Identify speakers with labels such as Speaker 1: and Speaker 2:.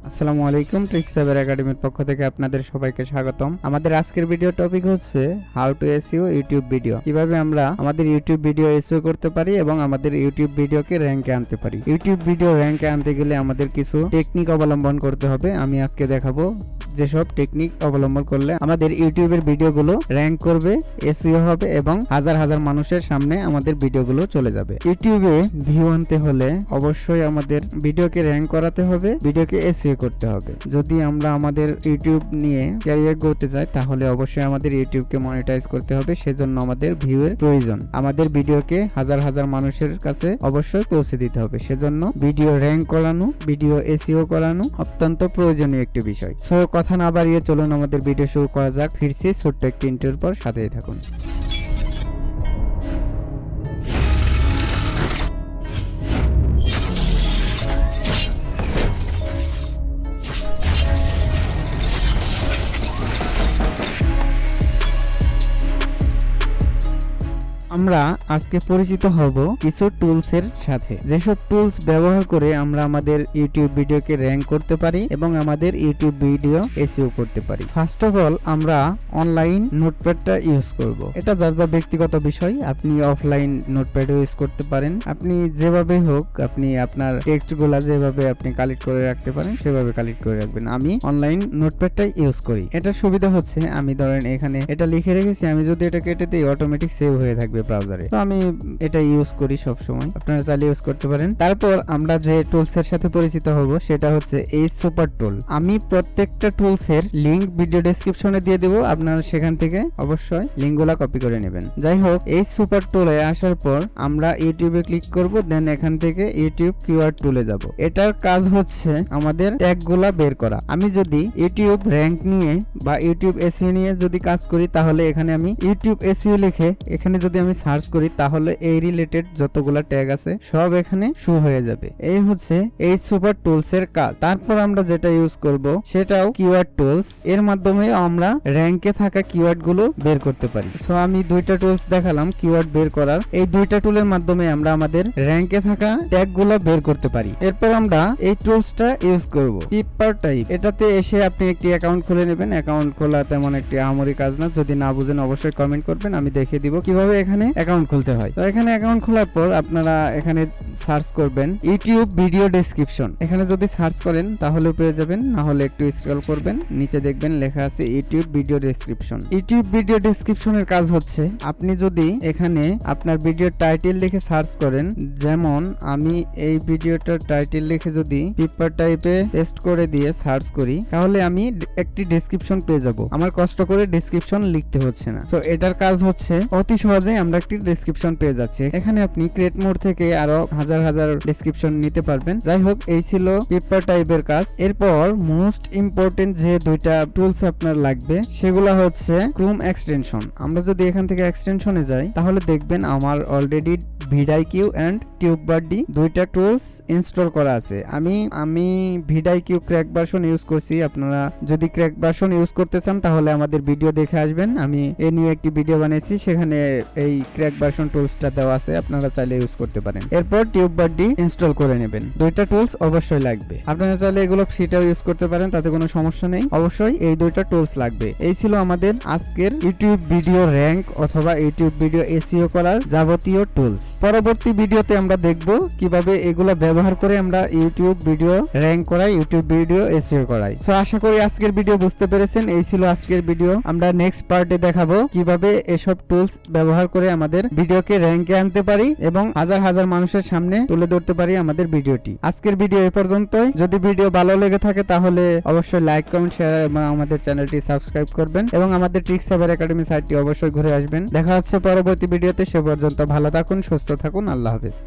Speaker 1: আসসালামু আলাইকুম, ট্রিক্সাইবার একাডেমির পক্ষ থেকে আপনাদের সবাইকে স্বাগতম। আমাদের আজকের ভিডিও টপিক হচ্ছে how to SEO YouTube video. কিভাবে আমরা আমাদের ইউটিউব ভিডিও এসইও করতে পারি এবং আমাদের ইউটিউব ভিডিওকে র‍্যাঙ্কে আনতে পারি। ইউটিউব ভিডিও র‍্যাঙ্কে আনতে গেলে আমাদের কিছু টেকনিক অবলম্বন করতে হবে। আমি আজকে দেখাবো যেসব টেকনিক অবলম্বন করলে আমাদের ইউটিউবের ভিডিওগুলো র‍্যাঙ্ক করবে, এসইও হবে এবং হাজার হাজার মানুষের সামনে আমাদের ভিডিওগুলো চলে যাবে। ইউটিউবে ভিউ আনতে হলে অবশ্যই আমাদের ভিডিওকে র‍্যাঙ্ক করাতে হবে, ভিডিওকে এসইও করতে হবে। যদি আমরা আমাদের ইউটিউব নিয়ে ক্যারিয়ার করতে চাই তাহলে অবশ্যই আমাদের ইউটিউবকে মনিটাইজ করতে হবে। সেজন্য আমাদের ভিউ এর প্রয়োজন। আমাদের ভিডিওকে হাজার হাজার মানুষের কাছে অবশ্যই পৌঁছে দিতে হবে। সেজন্য ভিডিও র‍্যাঙ্ক করানো, ভিডিও এসইও করানো অত্যন্ত প্রয়োজনীয় একটি বিষয়। সো কথা না বাড়িয়ে চলুন আমাদের ভিডিও শুরু করা যাক। ফিরছি ছোট্ট একটি ইন্টারভিউর পর, সাথেই থাকুন। আমরা আজকে পরিচিত হব কিছু টুলস এর সাথে, যেসব টুলস ব্যবহার করে আমরা আমাদের ইউটিউব ভিডিওকে র‍্যাঙ্ক করতে পারি এবং আমাদের ইউটিউব ভিডিও এসইও করতে পারি। ফার্স্ট অফ অল আমরা অনলাইন নোটপ্যাডটা ইউজ করব। এটা যার যার ব্যক্তিগত বিষয়। আপনি অফলাইন নোটপ্যাডও ইউজ করতে পারেন। আপনি যেভাবে হোক, আপনি আপনার টেক্সটগুলো যেভাবে আপনি কালেক্ট করে রাখতে পারেন সেভাবে কালেক্ট করে রাখবেন। আমি অনলাইন নোটপ্যাডটাই ইউজ করি। এটার সুবিধা হচ্ছে আমি ধরেন এখানে এটা লিখে রেখেছি, আমি যদি এটা কেটে দিই অটোমেটিক সেভ হয়ে থাকবে ব্রাউজারে। তো আমি এটা ইউজ করি সব সময়, আপনারা চাইলে ইউজ করতে পারেন। তারপর আমরা যে টুলস এর সাথে পরিচিত হব সেটা হচ্ছে এই সুপার টুল। আমি প্রত্যেকটা টুলস এর লিংক ভিডিও ডেসক্রিপশনে দিয়ে দেব, আপনারা সেখান থেকে অবশ্যই লিংকগুলো কপি করে নেবেন। যাই হোক, এই সুপার টুলে আসার পর আমরা ইউটিউবে ক্লিক করব, দেন এখান থেকে ইউটিউব কিওয়ার্ড টুলে যাব। এটার কাজ হচ্ছে আমাদের ট্যাগগুলা বের করা। আমি যদি ইউটিউব র‍্যাঙ্ক নিয়ে বা ইউটিউব এসইও নিয়ে যদি কাজ করি তাহলে এখানে আমি ইউটিউব এসইও লিখে এখানে যদি আমি সার্চ করি তাহলে এই রিলেটেড যতগুলা ট্যাগ আছে সব এখানে শো হয়ে যাবে। এই হচ্ছে এই সুপার টুলস এর কাজ। তারপর আমরা যেটা ইউজ করব সেটাও কিওয়ার্ড টুলস। এর মাধ্যমে আমরা র‍্যাঙ্কে থাকা কিওয়ার্ড গুলো বের করতে পারি। সো আমি দুইটা টুলস দেখালাম কিওয়ার্ড বের করার। এই দুইটা টুলের মাধ্যমে আমরা আমাদের র‍্যাঙ্কে থাকা ট্যাগ গুলো বের করতে পারি। এরপর আমরা এই টুলসটা ইউজ করব পিপার টাইপ। এটাতে এসে আপনি একটি অ্যাকাউন্ট খুলে নেবেন। অ্যাকাউন্ট খোলা তেমন একটি আহামরি কাজ না। যদি না বুঝেন অবশ্যই কমেন্ট করবেন, আমি দেখিয়ে দিব কিভাবে এখানে অ্যাকাউন্ট খুলতে হয়। তো এখানে অ্যাকাউন্ট খোলার পর আপনারা এখানে সার্চ করবেন ইউটিউব ভিডিও ডেসক্রিপশন। এখানে যদি সার্চ করেন তাহলে পেয়ে যাবেন, না হলে একটু স্ক্রল করবেন, নিচে দেখবেন লেখা আছে YouTube video description. YouTube video ডেসক্রিপশনের কাজ হচ্ছে আপনি যদি এখানে আপনার ভিডিও টাইটেল লিখে সার্চ করেন, যেমন আমি এই ভিডিওটার টাইটেল লিখে যদি পেপার টাইপে পেস্ট করে দিয়ে সার্চ করি তাহলে আমি একটি ডেসক্রিপশন পেয়ে যাব। আমার কষ্ট করে ডেসক্রিপশন লিখতে হচ্ছে না। তো এটার কাজ হচ্ছে অতি সহজে আমরা একটি ডেসক্রিপশন পেয়ে যাচ্ছে। এখানে আপনি ক্রিয়েট মোড থেকে আরো হাজার হাজার ডেসক্রিপশন নিতে পারবেন। যাই হোক, এই ছিল পেপার টাইপের কাজ। এরপর মোস্ট ইম্পর্টেন্ট যে দুইটা টুলস আপনার লাগবে সেগুলো হচ্ছে ক্রোম এক্সটেনশন। আমরা যদি এখান থেকে এক্সটেনশনে যাই তাহলে দেখবেন আমার অলরেডি VIDIQ এন্ড TubeBuddy দুইটা টুলস ইনস্টল করা আছে। আমি VIDIQ ক্র্যাক ভার্সন ইউজ করছি। আপনারা যদি ক্র্যাক ভার্সন ইউজ করতে চান তাহলে আমাদের ভিডিও দেখে আসবেন। আমি এ নিয়ে একটি ভিডিও বানিয়েছি, সেখানে এই ক্র্যাক ভার্সন টুলসটা দেওয়া আছে, আপনারা চাইলে ইউজ করতে পারেন। এরপর TubeBuddy ইনস্টল করে নেবেন। দুইটা টুলস অবশ্যই লাগবে। আপনারা চাইলে এগুলো ফ্রিতেও ইউজ করতে পারেন, তাতে কোনো সমস্যা নেই। অবশ্যই এই দুইটা টুলস লাগবে। এই ছিল আমাদের আজকের ইউটিউব ভিডিও র‍্যাঙ্ক অথবা ইউটিউব ভিডিও এসইও করার যাবতীয় টুলস। পরবর্তী ভিডিওতে আমরা দেখব কিভাবে এগুলো ব্যবহার করে আমরা ইউটিউব ভিডিও র‍্যাঙ্ক করাই, ইউটিউব ভিডিও এসইও করাই। সো আশা করি আজকের ভিডিও বুঝতে পেরেছেন। এই ছিল আজকের ভিডিও। আমরা নেক্সট পার্টে দেখাবো কিভাবে এসব টুলস ব্যবহার করে আমাদের ভিডিওকে র‍্যাঙ্কে আনতে পারি এবং হাজার হাজার মানুষের সামনে তুলে ধরতে পারি আমাদের ভিডিওটি। আজকের ভিডিও এই পর্যন্তই। যদি ভিডিও ভালো লেগে থাকে তাহলে অবশ্যই লাইক, কমেন্ট, শেয়ার এবং আমাদের চ্যানেলটি সাবস্ক্রাইব করবেন এবং আমাদের ট্রিক্সাইবার একাডেমি সাইটটি অবশ্যই ঘুরে আসবেন। দেখা হচ্ছে পরবর্তী ভিডিওতে। সে পর্যন্ত ভালো থাকুন, সুস্থ থাকুন। আল্লাহ হাফেজ।